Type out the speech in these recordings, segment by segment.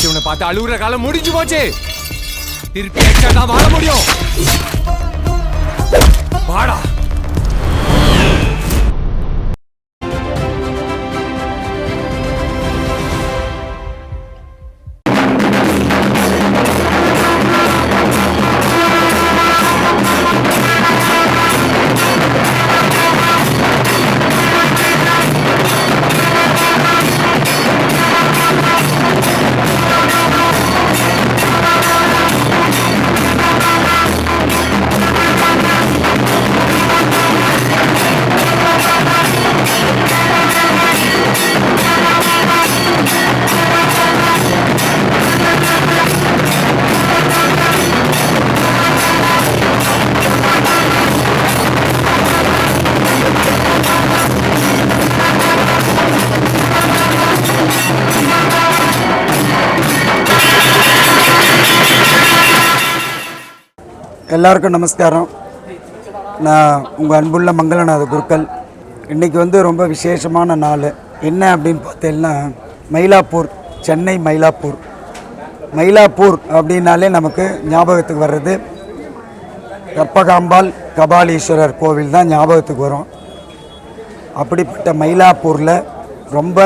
படிச்சவனை பார்த்து அழுகுற காலம் முடிஞ்சு போச்சு. திருப்பி எக்ஸ்ட்ரா தான் வாழ முடியும். வாடா. எல்லாருக்கும் நமஸ்காரம். நான் உங்கள் அன்புள்ள மங்களநாத குருக்கள். இன்றைக்கி வந்து ரொம்ப விசேஷமான நாள். என்ன அப்படின்னு பார்த்தீங்கன்னா மயிலாப்பூர், சென்னை மயிலாப்பூர். மயிலாப்பூர் அப்படின்னாலே நமக்கு ஞாபகத்துக்கு வர்றது கற்பகாம்பாள் கபாலீஸ்வரர் கோவில் தான் ஞாபகத்துக்கு வரும். அப்படிப்பட்ட மயிலாப்பூரில் ரொம்ப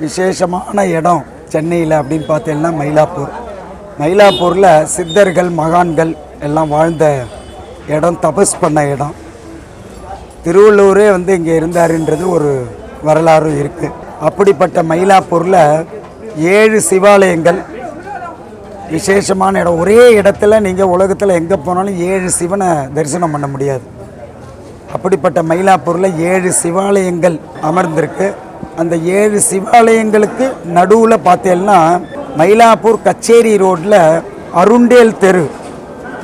விசேஷமான இடம் சென்னையில் அப்படின்னு பார்த்தீங்கன்னா மயிலாப்பூர். மயிலாப்பூரில் சித்தர்கள் மகான்கள் எல்லாம் வாழ்ந்த இடம், தபஸ் பண்ண இடம். திருவள்ளுவரே வந்து இங்கே இருந்தாருன்றது ஒரு வரலாறு இருக்குது. அப்படிப்பட்ட மயிலாப்பூரில் 7 சிவாலயங்கள், விசேஷமான இடம். ஒரே இடத்துல நீங்கள் உலகத்தில் எங்கே போனாலும் 7 சிவனை தரிசனம் பண்ண முடியாது. அப்படிப்பட்ட மயிலாப்பூரில் 7 சிவாலயங்கள் அமர்ந்திருக்கு. அந்த 7 சிவாலயங்களுக்கு நடுவில் பார்த்தீங்கன்னா மயிலாப்பூர் கச்சேரி ரோட்டில் அருண்டேல் தெரு,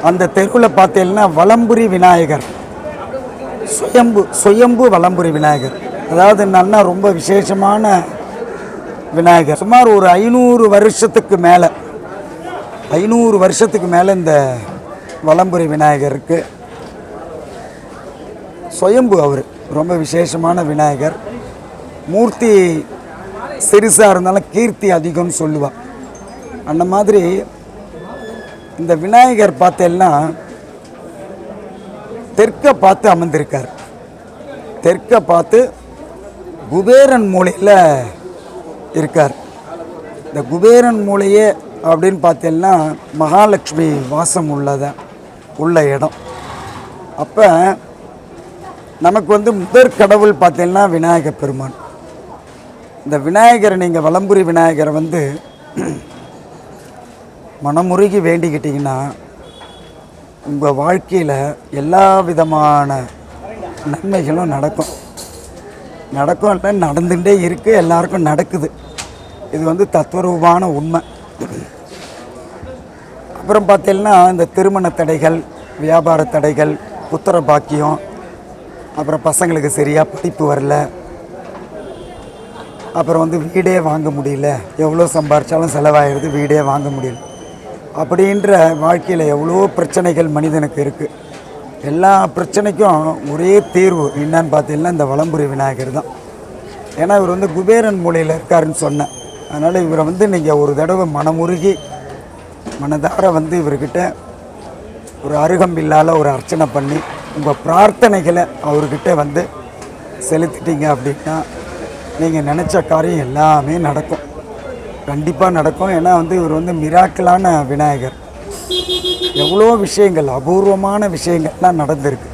அந்த தெருவில் பார்த்தீங்கன்னா வலம்புரி விநாயகர், சுயம்பு வலம்புரி விநாயகர். அதாவது என்னன்னா ரொம்ப விசேஷமான விநாயகர். சுமார் ஒரு 500 வருஷத்துக்கு மேலே 500 வருஷத்துக்கு மேலே இந்த வலம்புரி விநாயகருக்கு சுயம்பு. அவர் ரொம்ப விசேஷமான விநாயகர். மூர்த்தி சிறுசாக இருந்தாலும் கீர்த்தி அதிகம்னு சொல்லுவாள். அந்த மாதிரி இந்த விநாயகர் பார்த்தேன்னா தெற்க பார்த்து அமர்ந்திருக்கார். தெற்க பார்த்து குபேரன் மூலையில் இருக்கார். இந்த குபேரன் மூலையே அப்படின்னு பார்த்தேன்னா மகாலட்சுமி வாசம் உள்ள இடம். அப்போ நமக்கு வந்து முதற் கடவுள் பார்த்தீங்கன்னா விநாயகர் பெருமான். இந்த விநாயகரை நீங்கள் வலம்புரி விநாயகரை வந்து மனமுருகி வேண்டிக்கிட்டிங்கன்னா உங்கள் வாழ்க்கையில் எல்லா விதமான நன்மைகளும் நடக்கும். இல்லை, நடந்துகிட்டே இருக்குது, எல்லாருக்கும் நடக்குது. இது வந்து தத்துவரூபமான உண்மை. அப்புறம் பார்த்தீங்கன்னா இந்த திருமண தடைகள், வியாபார தடைகள், புத்திர பாக்கியம், அப்புறம் பசங்களுக்கு சரியாக படிப்பு வரல, அப்புறம் வந்து வீடே வாங்க முடியல, எவ்வளோ சம்பாரித்தாலும் செலவாகிடுது, வீடே வாங்க முடியல அப்படின்ற வாழ்க்கையில் எவ்வளோ பிரச்சனைகள் மனிதனுக்கு இருக்குது. எல்லா பிரச்சனைக்கும் ஒரே தீர்வு என்னன்னு பார்த்தீங்கன்னா இந்த வலம்புரி விநாயகர் தான். ஏன்னா இவர் வந்து குபேரன் மூலையில் இருக்காருன்னு சொன்னேன். அதனால் இவரை வந்து நீங்கள் ஒரு தடவை மனமுருகி மனதார வந்து இவர்கிட்ட ஒரு அருகம்பில்லால் ஒரு அர்ச்சனை பண்ணி உங்கள் பிரார்த்தனைகளை அவர்கிட்ட வந்து செலுத்திட்டீங்க அப்படின்னா நீங்கள் நினச்ச காரியம் எல்லாமே நடக்கும், கண்டிப்பாக நடக்கும். ஏன்னா வந்து இவர் வந்து மிராக்கிளான விநாயகர். எவ்வளோ விஷயங்கள், அபூர்வமான விஷயங்கள்லாம் நடந்திருக்கு.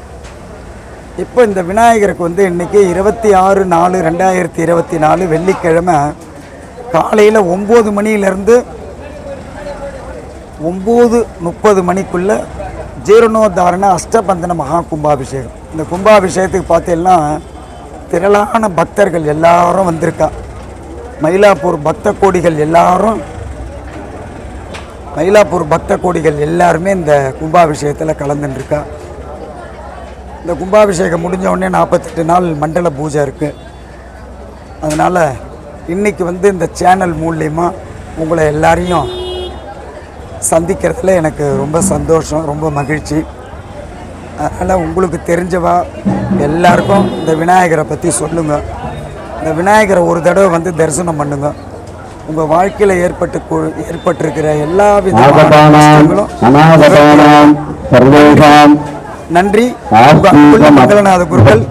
இப்போ இந்த விநாயகருக்கு வந்து இன்றைக்கி 26/4/2024 வெள்ளிக்கிழமை காலையில் 9 மணியிலேருந்து 9:30 மணிக்குள்ளே ஜீரணோத்தாரண அஷ்டபந்தன மகா கும்பாபிஷேகம். இந்த கும்பாபிஷேகத்துக்கு பார்த்தீங்கன்னா திரளான பக்தர்கள் எல்லாரும் வந்திருக்கா. மயிலாப்பூர் பக்த கோடிகள் எல்லாருமே இந்த கும்பாபிஷேகத்தில் கலந்துருக்கா. இந்த கும்பாபிஷேகம் முடிஞ்ச உடனே 48 நாள் மண்டல பூஜை இருக்குது. அதனால் இன்றைக்கி வந்து இந்த சேனல் மூலிமா உங்களை எல்லாரையும் சந்திக்கிறதுல எனக்கு ரொம்ப சந்தோஷம், ரொம்ப மகிழ்ச்சி. அதனால் உங்களுக்கு தெரிஞ்சவா எல்லாருக்கும் இந்த விநாயகரை பற்றி சொல்லுங்கள். இந்த விநாயகரை ஒரு தடவை வந்து தரிசனம் பண்ணுங்க. உங்கள் வாழ்க்கையில் ஏற்பட்டிருக்கிற எல்லா விதமான கஷ்டங்களும் நன்றி. மங்களநாத குருக்கள்.